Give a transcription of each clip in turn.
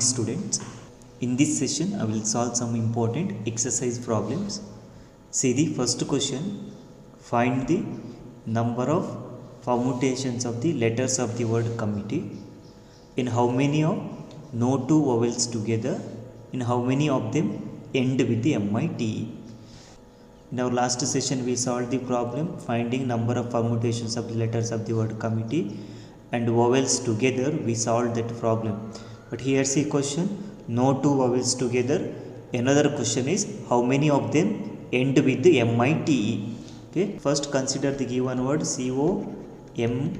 students. In this session I will solve some important exercise problems. See the first question. Find the number of permutations of the letters of the word committee. In how many of no two vowels together, in how many of them end with the MITE. In our last session we solved the problem finding number of permutations of the letters of the word committee and vowels together. We solved that problem. But here's the question, no two vowels together. Another question is how many of them end with the MITE. Okay, first consider the given word COMMITE.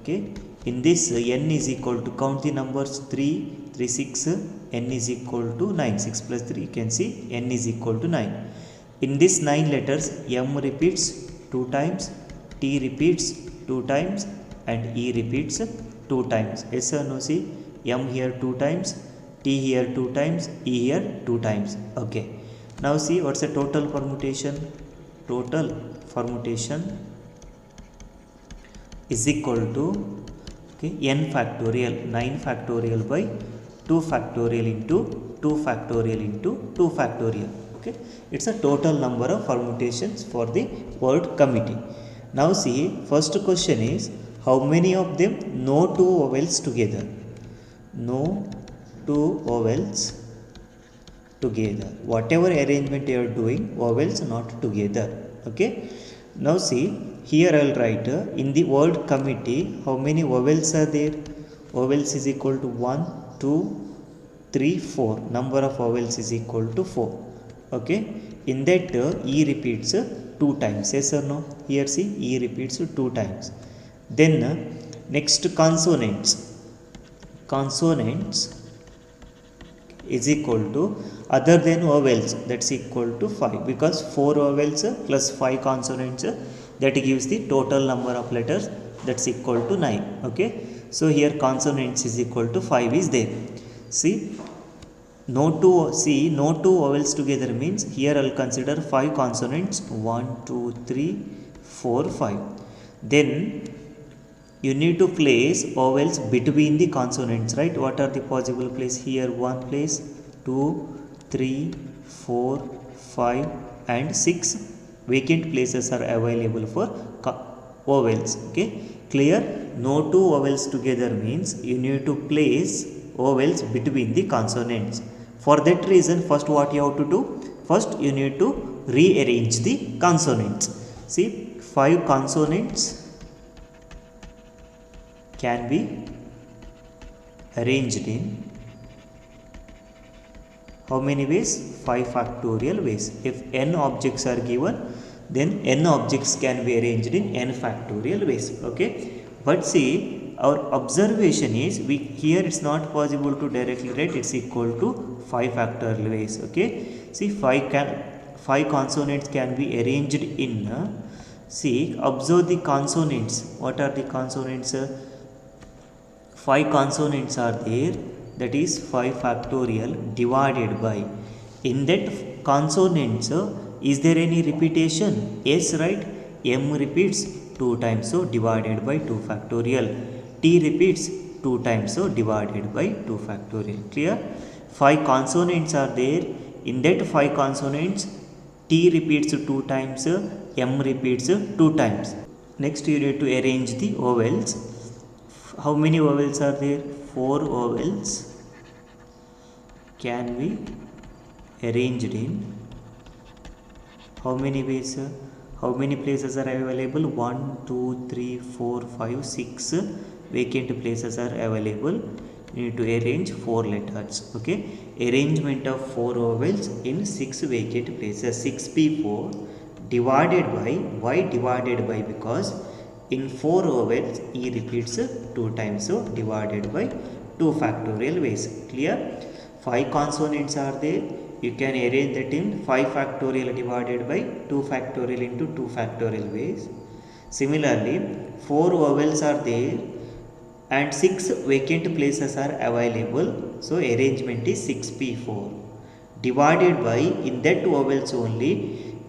Okay, in this n is equal to, count the numbers, 3, 3, 6, n is equal to 9, 6 plus 3, you can see n is equal to 9. In this 9 letters, m repeats 2 times, t repeats 2 times and e repeats 2 times. Yes or no? See, m here 2 times, t here 2 times, e here 2 times. Okay, now see what's the total permutation. Total permutation is equal to, okay, n factorial, 9 factorial by 2 factorial into 2 factorial into 2 factorial. Okay, it's a total number of permutations for the word committee. Now see, first question is how many of them no two vowels together. No two vowels together. Whatever arrangement you are doing, vowels not together. Okay, now see, here I will write in the word committee how many vowels are there. Vowels is equal to 1, 2, 3, 4. Number of vowels is equal to 4. Okay, in that e repeats 2 times. Yes or no? Here see, e repeats 2 times. Then next consonants. Consonants is equal to, other than vowels, that's equal to 5, because 4 vowels plus 5 consonants, that gives the total number of letters, that's equal to 9. Okay, so here consonants is equal to 5 is there. See, no two vowels together means here I'll consider 5 consonants, 1, 2, 3, 4, 5. Then you need to place vowels between the consonants, right? What are the possible place? Here 1 place, 2, 3, 4, 5 and 6 vacant places are available for vowels. Okay, clear? No two vowels together means you need to place vowels between the consonants. For that reason, first what you have to do? First you need to rearrange the consonants. See, 5 consonants can be arranged in how many ways? 5 factorial ways. If n objects are given, then n objects can be arranged in n factorial ways. Okay, but see, our observation is, here it's not possible to directly write it's equal to 5 factorial ways. Okay, see, 5 consonants can be arranged in, see, observe the consonants. What are the consonants? 5 consonants are there, that is 5 factorial divided by, in that consonants is there any repetition? Yes, right? M repeats 2 times, so divided by 2 factorial. T repeats 2 times, so divided by 2 factorial. Clear? 5 consonants are there, in that 5 consonants T repeats 2 times, M repeats 2 times. Next you need to arrange the vowels. How many vowels are there? 4 vowels can be arranged in how many ways? How many places are available? 1, 2, 3, 4, 5, 6 vacant places are available. You need to arrange 4 letters. Okay, arrangement of 4 vowels in 6 vacant places. 6p4 divided by, why divided by? Because in 4 vowels e repeats 2 times, so divided by 2 factorial ways. Clear? 5 consonants are there, you can arrange that in 5 factorial divided by 2 factorial into 2 factorial ways. Similarly, 4 vowels are there and 6 vacant places are available, so arrangement is 6p4 divided by, in that vowels only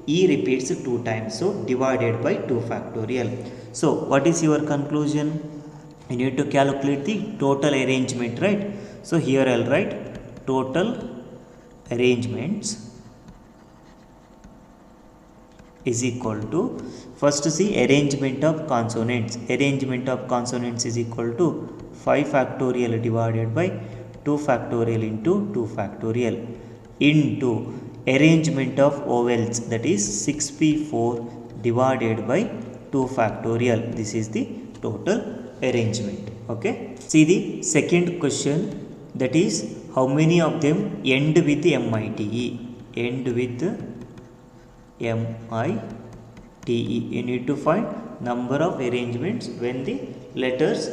e repeats 2 times, so divided by 2 factorial. So what is your conclusion? You need to calculate the total arrangement, right? So here I'll write total arrangements is equal to, first see arrangement of consonants. Arrangement of consonants is equal to 5 factorial divided by 2 factorial into 2 factorial into arrangement of vowels, that is 6p4 divided by 2 factorial. This is the total arrangement. Okay, see the second question, that is how many of them end with MITE. End with MITE. You need to find number of arrangements when the letters,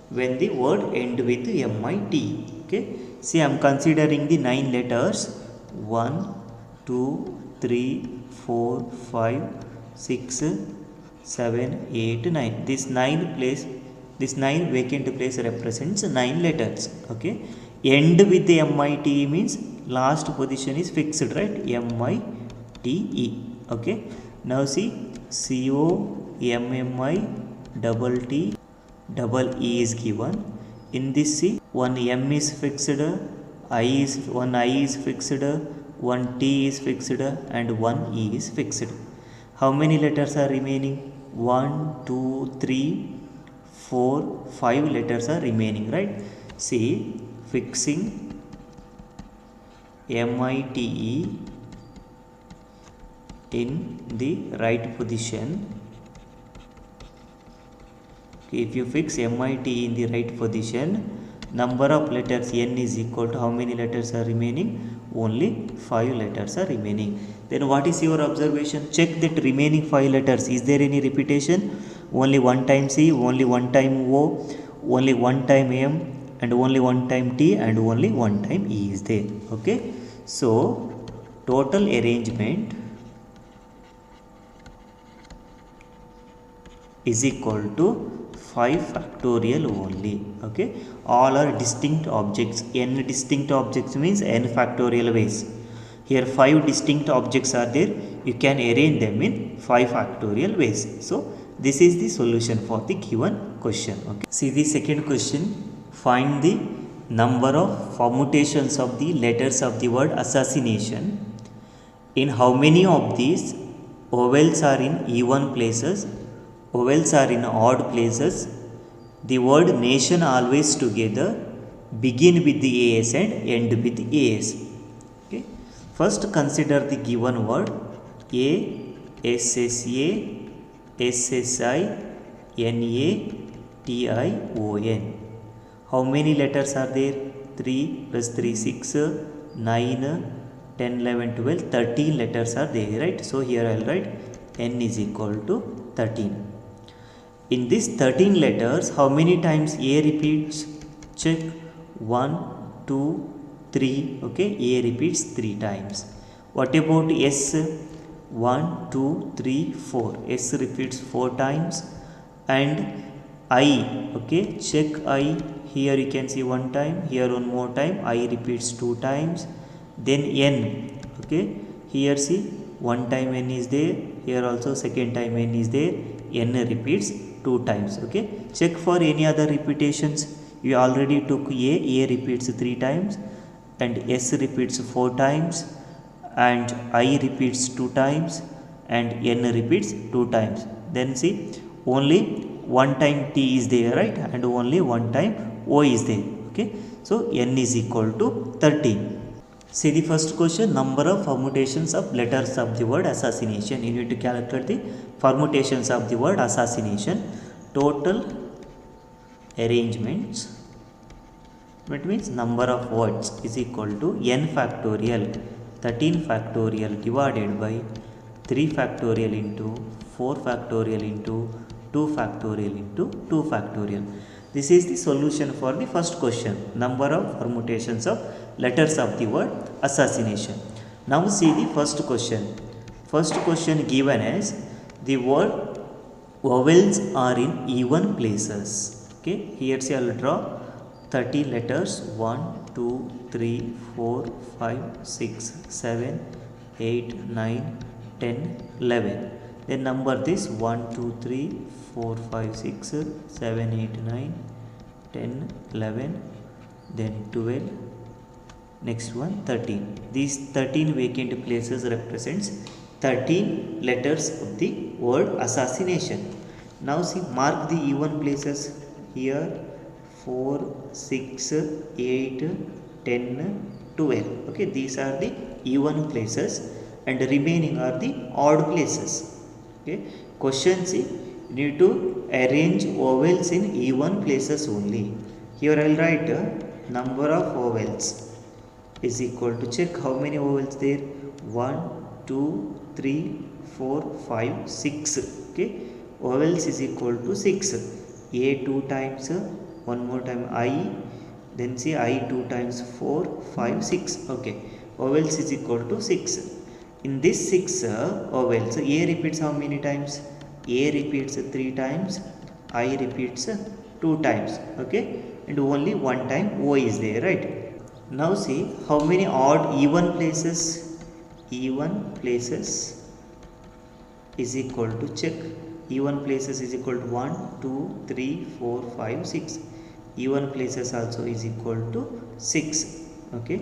when the word end with MITE. Okay, see I am considering the 9 letters, 1 2 3 4 5 6 7 8 9. This 9 vacant place represents 9 letters. Okay, end with the MITE means last position is fixed, right? MITE. Okay, now see COMMI is given. In this, see, one M is fixed, one I is fixed, one T is fixed, and one E is fixed. How many letters are remaining? 1 2 3 4 5 letters are remaining, right? See, fixing MITE in the right position. If you fix MITE in the right position, number of letters N is equal to how many letters are remaining? Only 5 letters are remaining. Then what is your observation? Check that remaining 5 letters. Is there any repetition? Only one time C, only one time O, only one time M, and only one time T, and only one time E is there. Okay, so total arrangement is equal to 5 factorial only. Okay, all are distinct objects. N distinct objects means n factorial ways. Here 5 distinct objects are there. You can arrange them in 5 factorial ways. So this is the solution for the given question. Okay, see the second question. Find the number of permutations of the letters of the word assassination. In how many of these vowels are in even places, vowels are in odd places? The word nation always together begin with the AS and end with the AS. Okay, first consider the given word A, SSA, SSI, NA, TION. How many letters are there? 3 plus 3 6, 9, 10, 11, 12, 13 letters are there, right? So here I will write N is equal to 13. In these 13 letters, how many times A repeats? Check. 1 2 3. Okay, A repeats 3 times. What about S? 1 2 3 4. S repeats 4 times. And I, okay, check I. Here you can see 1 time, here 1 more time. I repeats 2 times. Then N, okay, here see 1 time N is there, here also second time N is there. N repeats 2 times. Okay, check for any other repetitions. You already took A repeats 3 times, and S repeats 4 times, and I repeats 2 times, and N repeats 2 times. Then see, only 1 time T is there, right? And only 1 time O is there. Okay, so N is equal to 13. See the first question, number of permutations of letters of the word assassination. You need to calculate the permutations of the word assassination. Total arrangements, it means number of words, is equal to n factorial 13 factorial divided by 3 factorial into 4 factorial into 2 factorial into 2 factorial. This is the solution for the first question, number of permutations of letters of the word assassination. Now see the first question. First question given as the word vowels are in even places. Okay, here see I will draw 30 letters, 1 2 3 4 5 6 7 8 9 10 11. then number this 1 2 3 4 5 6 7 8 9 10 11, then 12, next one 13. These 13 vacant places represents 13 letters of the word assassination. Now see, mark the even places here 4 6 8 10 12. Okay, these are the even places and the remaining are the odd places. Okay, question see, you need to arrange vowels in even places only. Here I will write number of vowels is equal to, check how many vowels there, 1 2 3 4 5 6. Okay, vowels is equal to 6. A 2 times, one more time I, then see I 2 times 4 5 6. Okay, vowels is equal to 6. In this 6 vowels, A repeats how many times? A repeats 3 times, I repeats 2 times. Okay, and only one time O is there, right? Now see how many odd even places. Even places is equal to, check, even places is equal to 1 2 3 4 5 6. Even places also is equal to 6. Okay,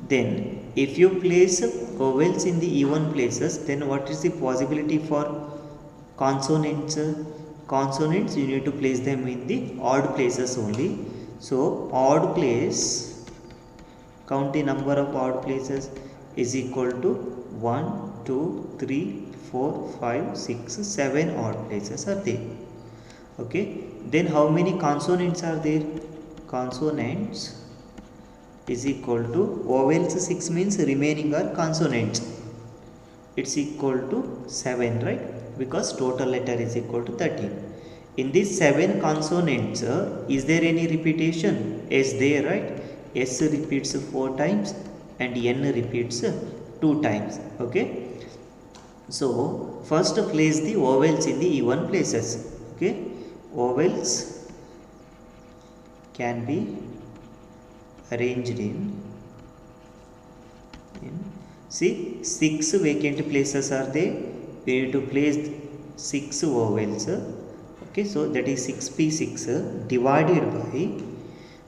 then if you place vowels in the even places, then what is the possibility for consonants? Consonants, you need to place them in the odd places only. So odd place, count the number of odd places, is equal to 1 2 3 4 5 6 7 odd places are there. Okay, then how many consonants are there? Consonants is equal to, vowels 6 means remaining are consonants, it's equal to 7, right? Because total letter is equal to 13. In these 7 consonants, is there any repetition? Yes, there, right? S repeats 4 times and N repeats 2 times. Okay, so first place the vowels in the even places. Okay, vowels can be arranged in see 6 vacant places are there. We need to place 6 vowels. Okay, so that is 6p6 divided by,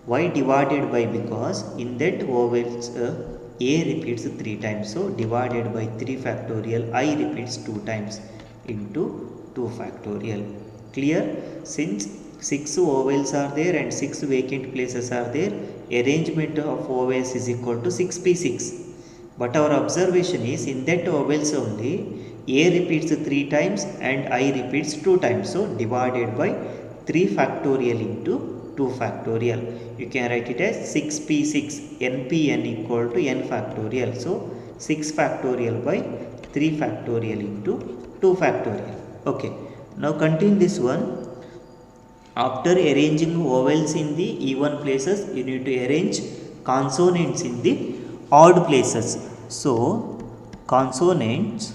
why divided by? Because in that vowels A repeats 3 times, so divided by 3 factorial, I repeats 2 times into 2 factorial. Clear? Since 6 vowels are there and 6 vacant places are there, arrangement of vowels is equal to 6p6. But our observation is, in that vowels only A repeats 3 times and I repeats 2 times, so divided by 3 factorial into 2 factorial. You can write it as 6p6 npn equal to n factorial. So 6 factorial by 3 factorial into 2 factorial. Okay, now continue this one. After arranging vowels in the even places, you need to arrange consonants in the odd places. So consonants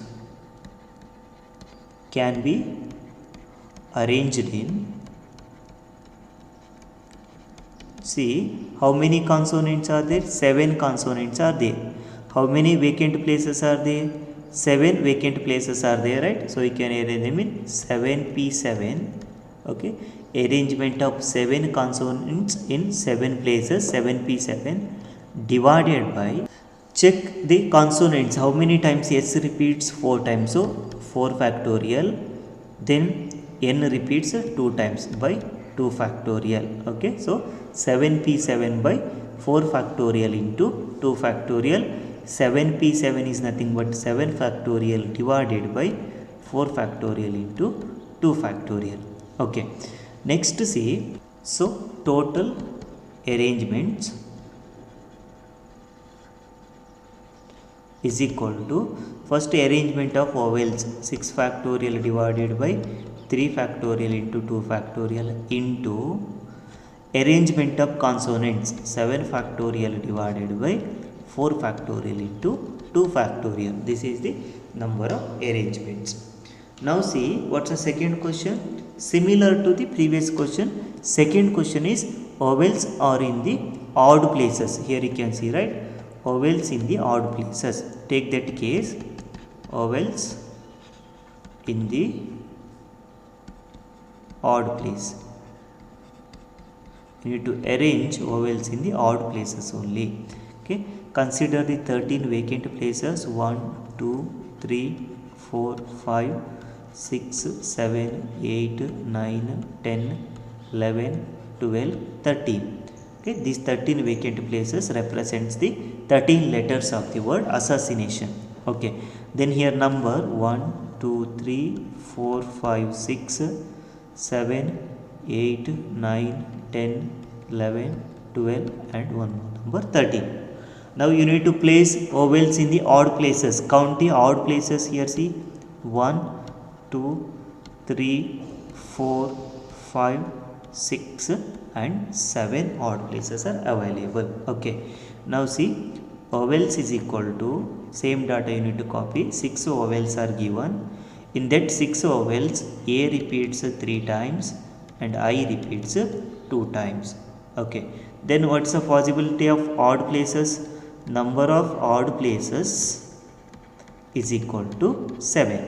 can be arranged in, see how many consonants are there? 7 consonants are there. How many vacant places are there? 7 vacant places are there, right? So you can arrange them in 7p7. Okay, arrangement of 7 consonants in 7 places, 7p7 divided by, check the consonants, how many times S repeats 4 times, so 4 factorial, then N repeats 2 times by 2 factorial. Okay, so 7p7 by 4 factorial into 2 factorial. 7p7 is nothing but 7 factorial divided by 4 factorial into 2 factorial. Okay, next see, so total arrangements is equal to, first arrangement of vowels 6 factorial divided by 3 factorial into 2 factorial into arrangement of consonants 7 factorial divided by 4 factorial into 2 factorial. This is the number of arrangements. Now see what's the second question. Similar to the previous question, second question is vowels are in the odd places. Here you can see, right, vowels in the odd places. Take that case, vowels in the odd place. You need to arrange vowels in the odd places only. Okay, consider the 13 vacant places: 1 2 3 4 5 6 7 8 9 10 11 12 13. Okay, these 13 vacant places represents the 13 letters of the word assassination. Okay, then here number 1 2 3 4 5 6 7 8 9 10 11 12 and one more number 13. Now you need to place vowels in the odd places. Count the odd places here. See, 1 2 3 4 5 6 and 7 odd places are available. Okay, now see, vowels is equal to, same data you need to copy. 6 vowels are given. In that 6 vowels, A repeats 3 times and I repeats 2 times. Okay, then what's the possibility of odd places? Number of odd places is equal to 7.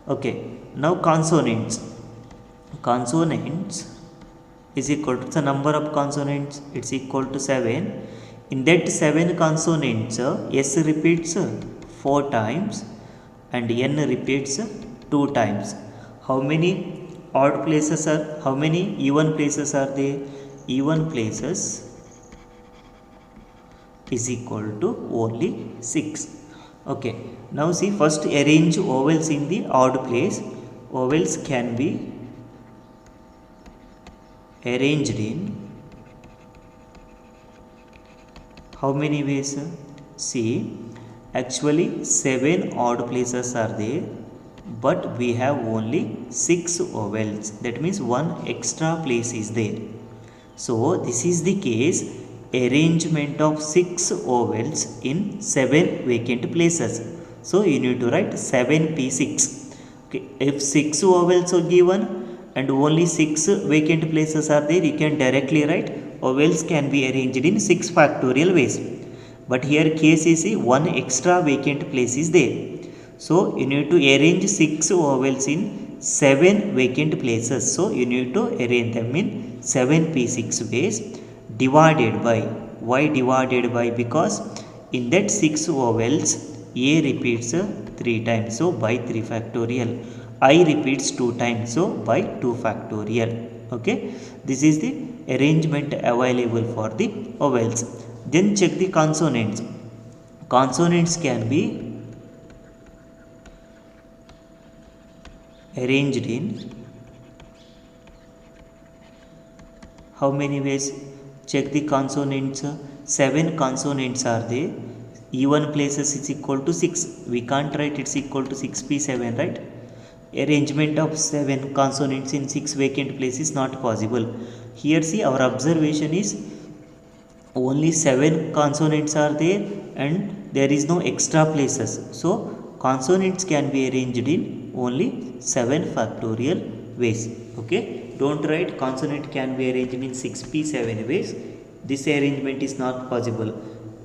Okay, now consonants. Consonants is equal to the number of consonants, it's equal to 7. In that 7 consonants, S repeats 4 times and N repeats 2 times. How many odd places are, how many even places are there? Even places is equal to only 6. Okay, now see, first arrange vowels in the odd place. Vowels can be arranged in how many ways? See, actually 7 odd places are there, but we have only 6 vowels. That means 1 extra place is there. So this is the case, arrangement of 6 vowels in 7 vacant places. So you need to write 7p6. Okay, if 6 vowels are given and only 6 vacant places are there, you can directly write vowels can be arranged in 6 factorial ways. But here case is 1 extra vacant place is there. So you need to arrange 6 vowels in 7 vacant places. So you need to arrange them in 7p6 ways, divided by, why divided by? Because in that 6 vowels, A repeats 3 times, so by 3 factorial. I repeats 2 times, so by 2 factorial. Okay, this is the arrangement available for the vowels. Then check the consonants. Consonants can be arranged in how many ways? Check the consonants. 7 consonants are there. Even places is equal to 6. We can't write it's equal to 6p7, right? Arrangement of 7 consonants in 6 vacant places is not possible. Here see, our observation is only 7 consonants are there and there is no extra places. So consonants can be arranged in only 7 factorial ways. Okay, don't write consonant can be arranged in 6p7 ways. This arrangement is not possible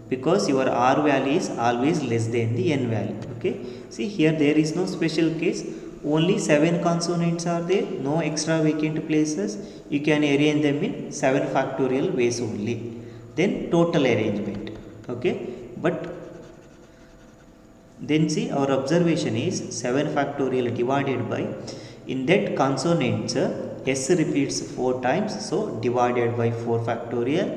because your R value is always less than the N value. Okay, see here there is no special case. Only 7 consonants are there, no extra vacant places. You can arrange them in 7 factorial ways only. Then total arrangement. Okay, but then see, our observation is 7 factorial divided by, in that consonants S repeats 4 times, so divided by 4 factorial,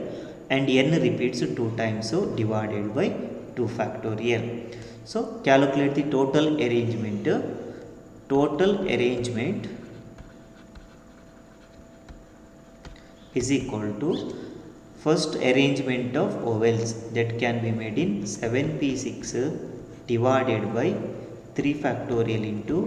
and N repeats 2 times, so divided by 2 factorial. So calculate the total arrangement. Total arrangement is equal to first arrangement of vowels, that can be made in 7p6 divided by 3 factorial into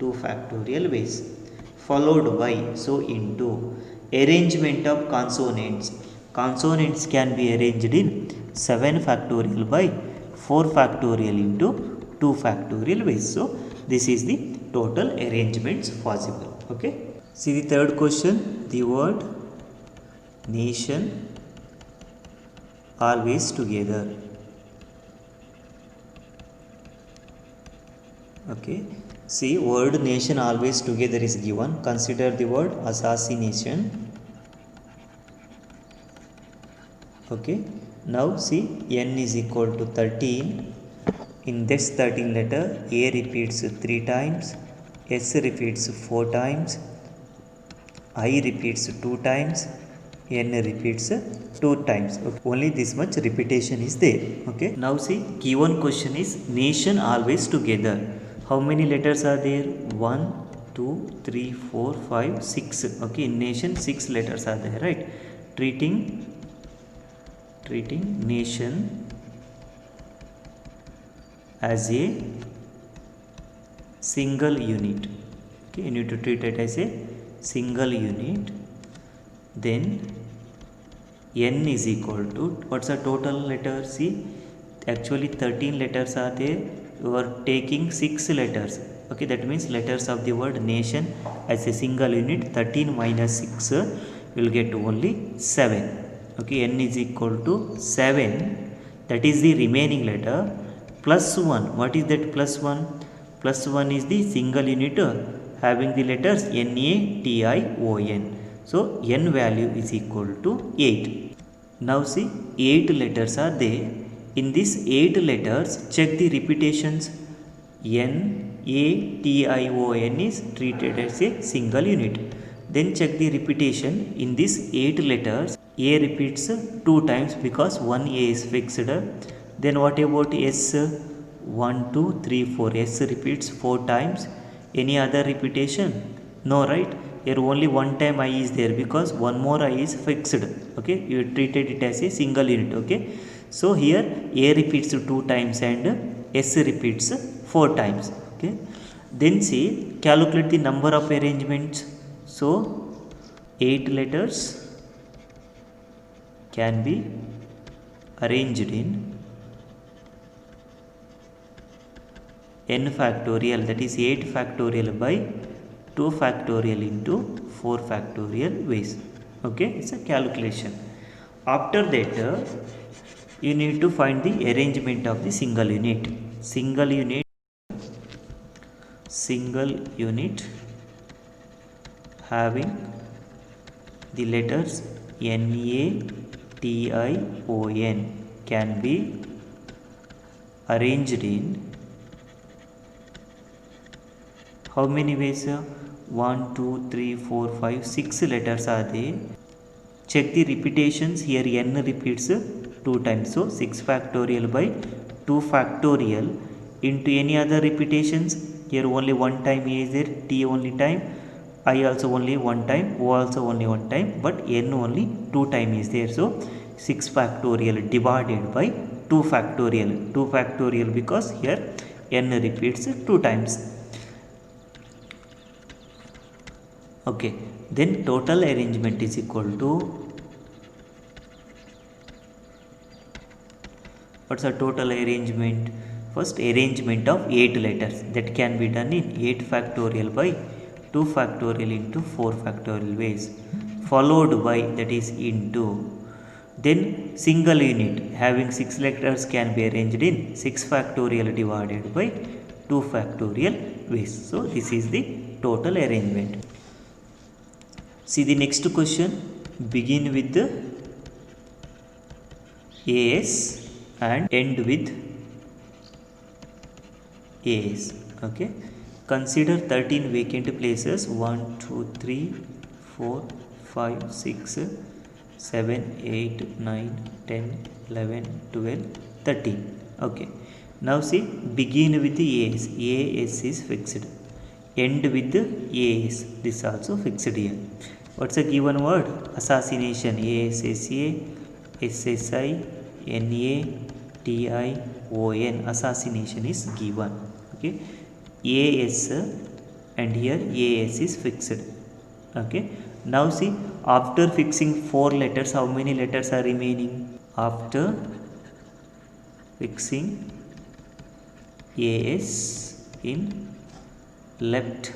2 factorial ways, followed by, so into arrangement of consonants. Consonants can be arranged in 7 factorial by 4 factorial into 2 factorial ways. So this is the total arrangements possible. Okay, see the third question. The word nation always together. Okay, See, word nation always together is given. Consider the word assassination. Okay, now see, n is equal to 13. In this 13 letter, A repeats 3 times, S repeats 4 times, I repeats 2 times, N repeats 2 times. Okay. Only this much repetition is there. Okay. Now see, given question is nation always together. How many letters are there? 1, 2, 3, 4, 5, 6. Okay. In nation 6 letters are there, right? Treating nation as a single unit. Okay, you need to treat it as a single unit. Then n is equal to, what's the total letter? See, actually 13 letters are there. You are taking 6 letters. Okay, that means letters of the word nation as a single unit. 13 minus 6 will get only 7. Okay, n is equal to 7. That is the remaining letter. Plus 1. What is that plus 1? Plus 1 is the single unit having the letters NATION. So n value is equal to 8. Now see, 8 letters are there. In these 8 letters, check the repetitions. NATION is treated as a single unit. Then check the repetition. In these 8 letters, A repeats 2 times because one A is fixed. Then what about S? 1, 2, 3, 4. S repeats 4 times. Any other repetition? No, right? Here only one time I is there because one more I is fixed. Okay, you treated it as a single unit. Okay, so here A repeats 2 times and S repeats 4 times. Okay, then see, calculate the number of arrangements. So 8 letters can be arranged in n factorial, that is 8 factorial by 2 factorial into 4 factorial ways. Okay, it's a calculation. After that, you need to find the arrangement of the single unit. Single unit having the letters NATION can be arranged in how many ways? 1, 2, 3, 4, 5, 6 letters are there. Check the repetitions. Here n repeats 2 times. So 6 factorial by 2 factorial into any other repetitions. Here only one time A is there, T only time, I also only one time, O also only one time, but n only 2 time is there. So 6 factorial divided by 2 factorial. 2 factorial because here n repeats 2 times. Okay, then total arrangement is equal to, what's the total arrangement? First, arrangement of 8 letters that can be done in 8 factorial by 2 factorial into 4 factorial ways, followed by, that is into, then single unit having 6 letters can be arranged in 6 factorial divided by 2 factorial ways. So this is the total arrangement. See the next question, begin with the AS and end with AS. Okay, consider 13 vacant places. 1, 2, 3, 4, 5, 6, 7, 8, 9, 10, 11, 12, 13. Okay, now see, begin with the AS. AS is fixed. End with the AS. This also fixed here. What's a given word? Assassination. ASSA, SSI, NATION. Assassination is given. Okay, AS and here AS is fixed. Okay, now see, after fixing 4 letters, how many letters are remaining? After fixing AS in left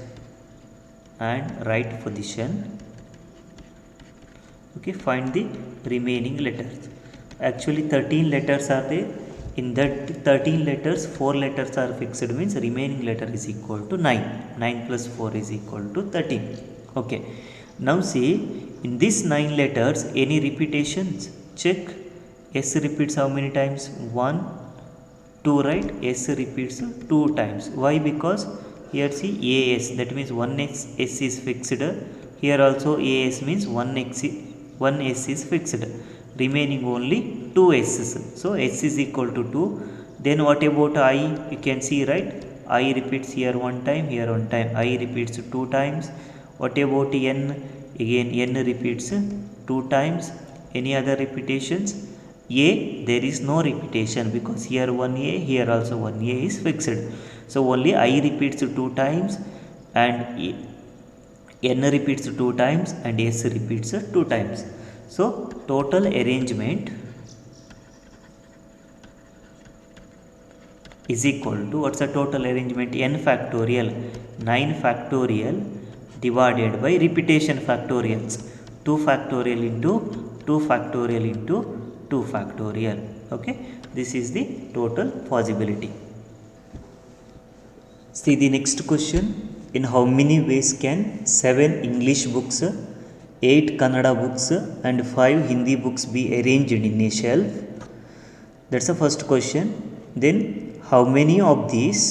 and right position, okay, find the remaining letters. Actually 13 letters are there. In that 13 letters, 4 letters are fixed, means remaining letter is equal to 9. 9 plus 4 is equal to 13. Okay. Now see, in these 9 letters, any repetitions? Check. S repeats how many times? 1, 2, right? S repeats 2 times. Why? Because here see AS, that means 1 S is fixed. Here also AS means 1 S is fixed. Remaining only 2 S's. So S is equal to 2. Then what about I? You can see, right? I repeats here 1 time, here 1 time. I repeats 2 times. What about N? Again N repeats 2 times. Any other repetitions? A, there is no repetition because here 1A, here also 1A is fixed. So only I repeats 2 times and N repeats 2 times and S repeats 2 times. So total arrangement is equal to, what's the total arrangement? N factorial, 9 factorial divided by repetition factorials, 2 factorial into 2 factorial into 2 factorial. Okay, this is the total possibility. See the next question. In how many ways can 7 English books, 8 Kannada books and 5 Hindi books be arranged in a shelf? That's the first question. Then how many of these?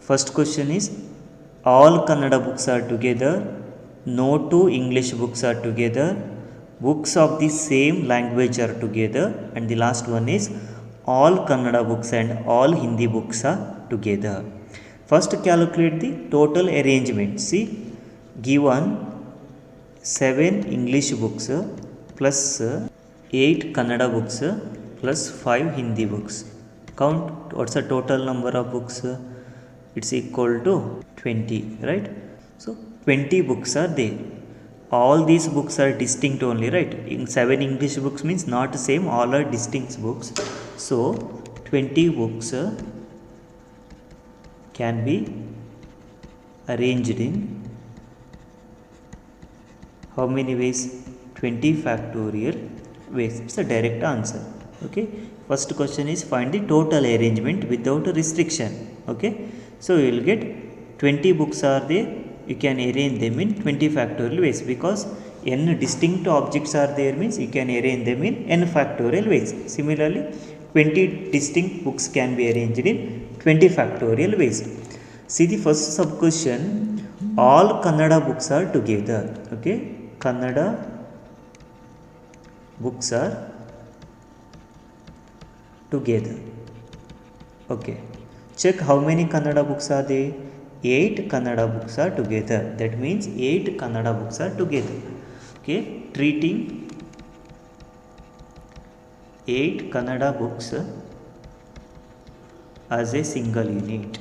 First question is all Kannada books are together, no 2 English books are together, books of the same language are together, and the last one is all Kannada books and all Hindi books are together. First calculate the total arrangement. See, given 7 English books plus 8 Kannada books plus 5 Hindi books. Count what's the total number of books? It's equal to 20, right? So 20 books are there. All these books are distinct only, right? In 7 English books means not the same, all are distinct books. So 20 books can be arranged in how many ways? 20 factorial ways. It's a direct answer. Okay, first question is find the total arrangement without restriction. Okay, so you will get 20 books are there, you can arrange them in 20 factorial ways because n distinct objects are there, means you can arrange them in n factorial ways. Similarly 20 distinct books can be arranged in 20 factorial ways. See the first sub question, all Kannada books are together. Okay, Kannada books are together. Okay, check how many Kannada books are there. 8 Kannada books are together. That means 8 Kannada books are together. Okay, treating 8 Kannada books as a single unit.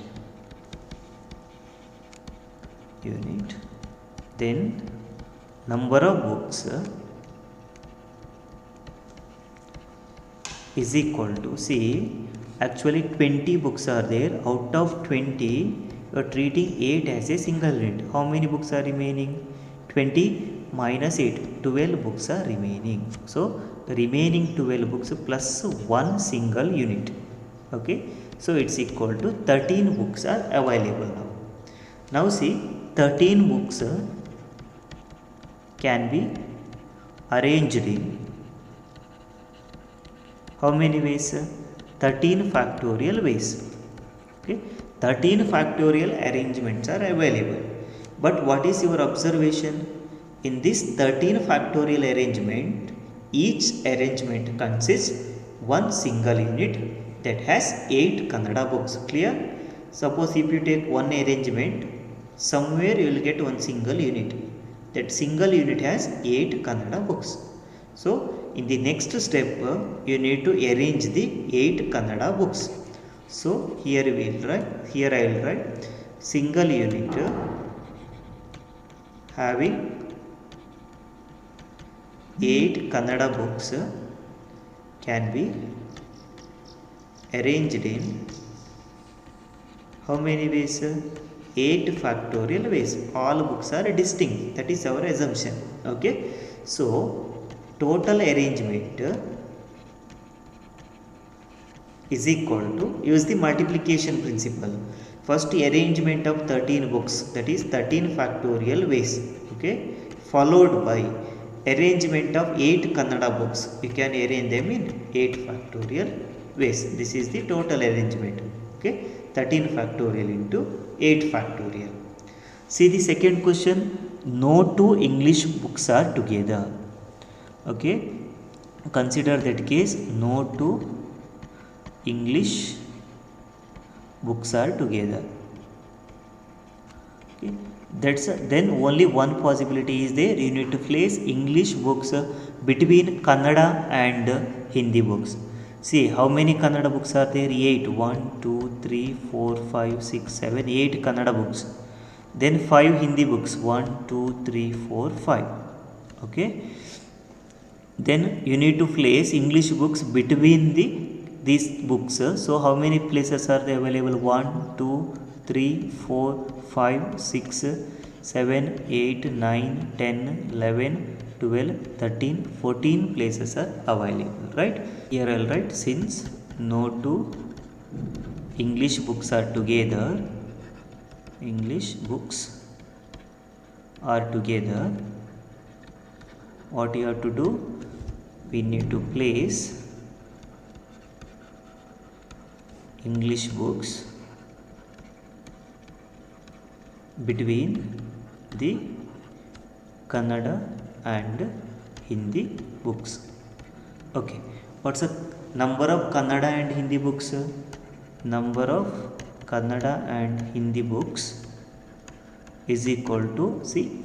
Then number of books is equal to, see, actually 20 books are there. Out of 20, you are treating 8 as a single unit. How many books are remaining? 20 minus 8, 12 books are remaining. So the remaining 12 books plus 1 single unit. Okay, so it's equal to 13 books are available now. Now see, 13 books can be arranged in how many ways? 13 factorial ways. Okay, 13 factorial arrangements are available. But what is your observation? In this 13 factorial arrangement, each arrangement consists one single unit that has 8 Kannada books. Clear? Suppose if you take one arrangement, somewhere you will get one single unit. That single unit has 8 Kannada books. So in the next step, you need to arrange the 8 Kannada books. So here we will write, here I will write single unit having 8 Kannada books can be arranged in how many ways? 8 factorial ways. All books are distinct. That is our assumption. Okay. So total arrangement is equal to, use the multiplication principle. First arrangement of 13 books, that is 13 factorial ways, okay, followed by arrangement of 8 Kannada books. You can arrange them in 8 factorial ways. This is the total arrangement, okay, 13 factorial into 8 factorial. See the second question, no two English books are together, okay, consider that case, no two English books are together, okay. Then only one possibility is there, you need to place English books between Kannada and Hindi books. See how many Kannada books are there? 8. 1 2 3 4 5 6 7 8 Kannada books. Then 5 Hindi books, 1 2 3 4 5, okay. Then you need to place English books between these books. So how many places are there available? 1 2 3 4 5 6 7 8 9 10 11 12 13 14 places are available, right? Here I'll write, since no two English books are together, English books are together, what you have to do, we need to place English books between the Kannada and Hindi books, okay. What's the number of Kannada and Hindi books? Number of Kannada and Hindi books is equal to, see,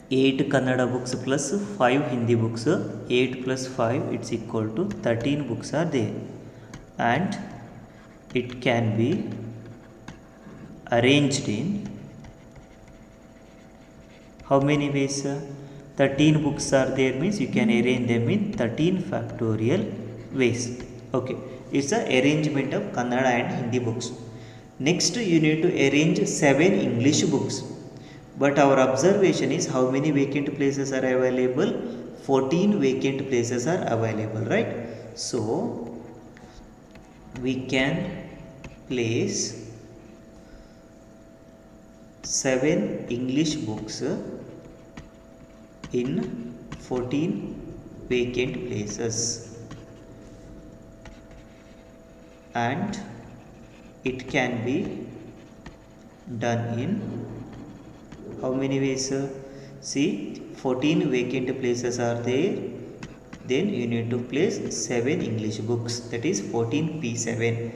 8 Kannada books plus 5 Hindi books, 8 plus 5 it's equal to 13 books are there, and it can be arranged in how many ways? 13 books are there means you can arrange them in 13 factorial ways, okay. It's the arrangement of Kannada and Hindi books. Next you need to arrange 7 English books, but our observation is how many vacant places are available? 14 vacant places are available, right? So we can place 7 English books in 14 vacant places, and it can be done in how many ways? See, 14 vacant places are there, then you need to place 7 English books, that is 14p7,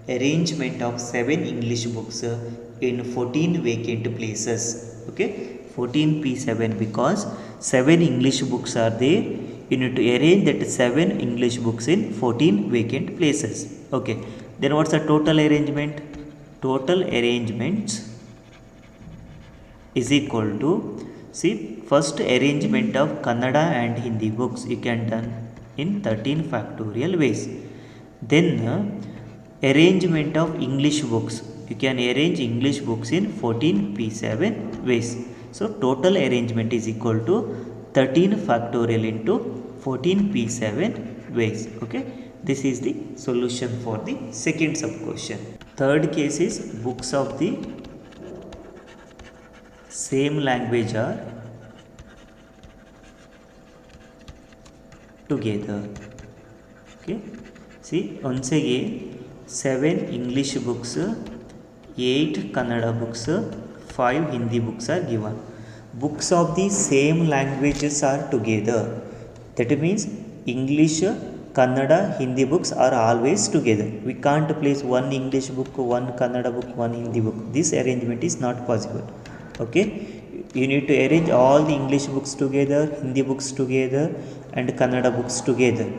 arrangement of 7 English books in 14 vacant places, okay. 14p7 because 7 English books are there, you need to arrange that 7 English books in 14 vacant places, okay. Then what's the total arrangement? Total arrangements is equal to, see, first arrangement of Kannada and Hindi books you can done in 13 factorial ways. Then arrangement of English books, you can arrange English books in 14p7 ways. So total arrangement is equal to 13 factorial into 14p7 ways, okay. This is the solution for the second sub question. Third case is books of the same language are together, okay. See, once again 7 English books, 8 Kannada books, 5 Hindi books are given. Books of the same languages are together, that means English, Kannada, Hindi books are always together. We can't place one English book, one Kannada book, one Hindi book. This arrangement is not possible, okay. You need to arrange all the English books together, Hindi books together, and Kannada books together.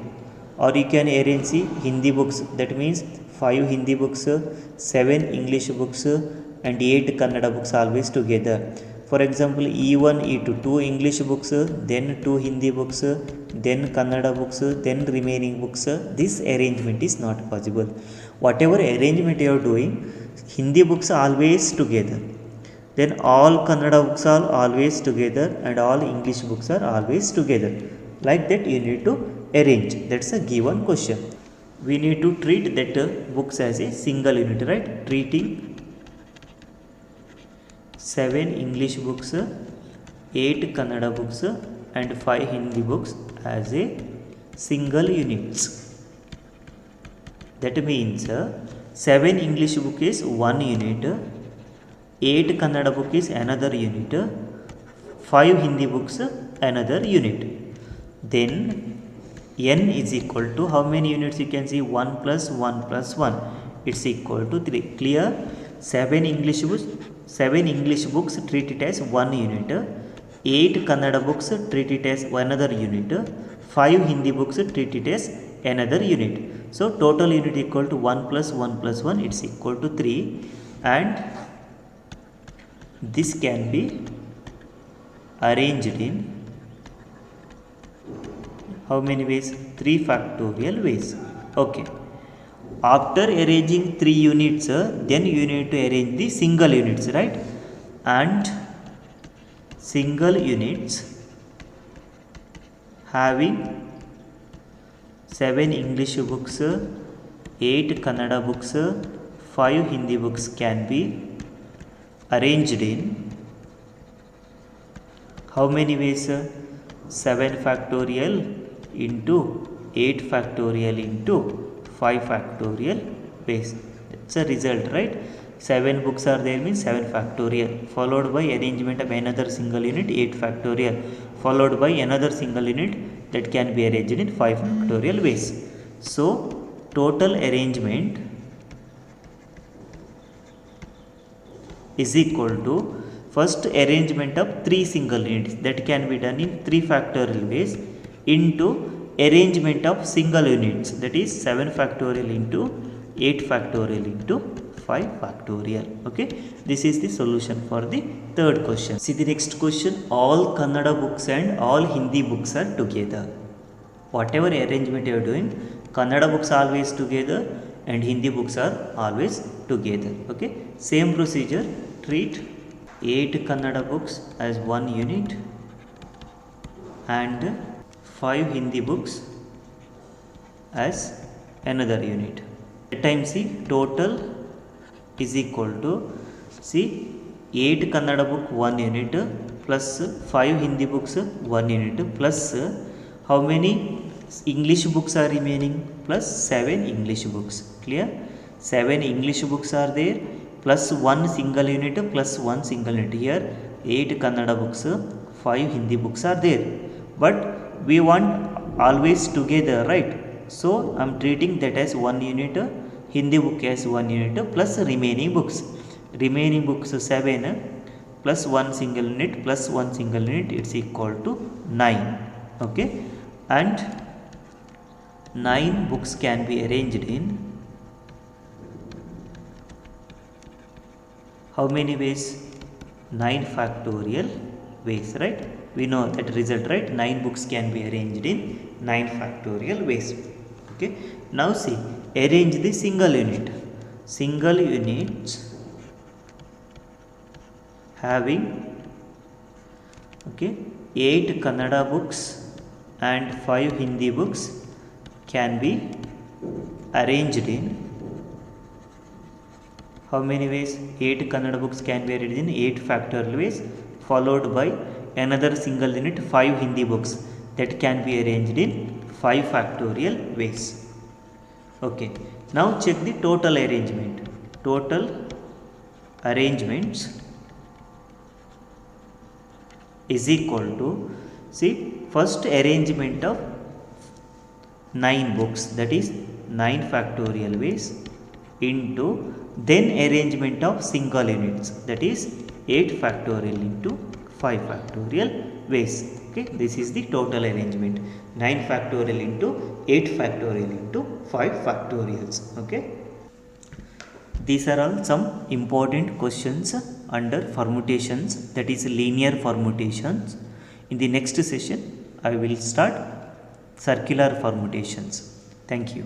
Or you can arrange the Hindi books, that means 5 Hindi books, 7 English books, and 8 Kannada books always together. For example, E1, E2, 2 English books, then 2 Hindi books, then Kannada books, then remaining books. This arrangement is not possible. Whatever arrangement you are doing, Hindi books are always together. Then all Kannada books are always together and all English books are always together. Like that you need to arrange. That's a given question. We need to treat that books as a single unit, right? Treating 7 English books, 8 Kannada books and 5 Hindi books as a single units. That means 7 English book is 1 unit, 8 Kannada book is another unit, 5 Hindi books another unit. Then n is equal to how many units? You can see 1 plus 1 plus 1, it's equal to 3. Clear? 7 English books treat it as 1 unit, 8 Kannada books treat it as another unit, 5 Hindi books treat it as another unit. So total unit equal to 1 plus 1 plus 1, it's equal to 3. And this can be arranged in how many ways? 3 factorial ways. Okay. After arranging 3 units, then you need to arrange the single units, right? And single units having 7 English books, 8 Kannada books, 5 Hindi books can be arranged in how many ways? 7 factorial into 8 factorial into 5 factorial ways. That's a result, right? 7 books are there means 7 factorial, followed by arrangement of another single unit 8 factorial, followed by another single unit that can be arranged in 5 factorial ways. So total arrangement is equal to first arrangement of 3 single units that can be done in 3 factorial ways into arrangement of single units, that is 7 factorial into 8 factorial into 5 factorial. Okay, this is the solution for the third question. See the next question. All Kannada books and all Hindi books are together. Whatever arrangement you are doing, Kannada books are always together and Hindi books are always together. Okay, same procedure. Treat 8 Kannada books as 1 unit and 5 Hindi books as another unit. That time see total is equal to, see 8 Kannada book 1 unit plus 5 Hindi books 1 unit plus how many English books are remaining? Plus 7 English books. Clear? 7 English books are there plus 1 single unit plus 1 single unit. Here 8 Kannada books, 5 Hindi books are there, but we want always together, right? So I am treating that as 1 unit, Hindi book as 1 unit plus remaining books. Remaining books 7 plus 1 single unit plus 1 single unit, it's equal to 9. Okay, and 9 books can be arranged in how many ways? 9 factorial ways, right? We know that result, right? 9 books can be arranged in 9 factorial ways. Okay, now see, arrange the single unit. Single units having 8 Kannada books and 5 Hindi books can be arranged in how many ways? 8 Kannada books can be arranged in 8 factorial ways, followed by another single unit 5 Hindi books that can be arranged in 5 factorial ways. Okay, now check the total arrangement. Total arrangements is equal to, see, first arrangement of 9 books, that is 9 factorial ways, into then arrangement of single units, that is 8 factorial into 5 factorial ways. Okay, this is the total arrangement. 9 factorial into 8 factorial into 5 factorials. Okay, these are all some important questions under permutations, that is linear permutations. In the next session I will start circular permutations. Thank you.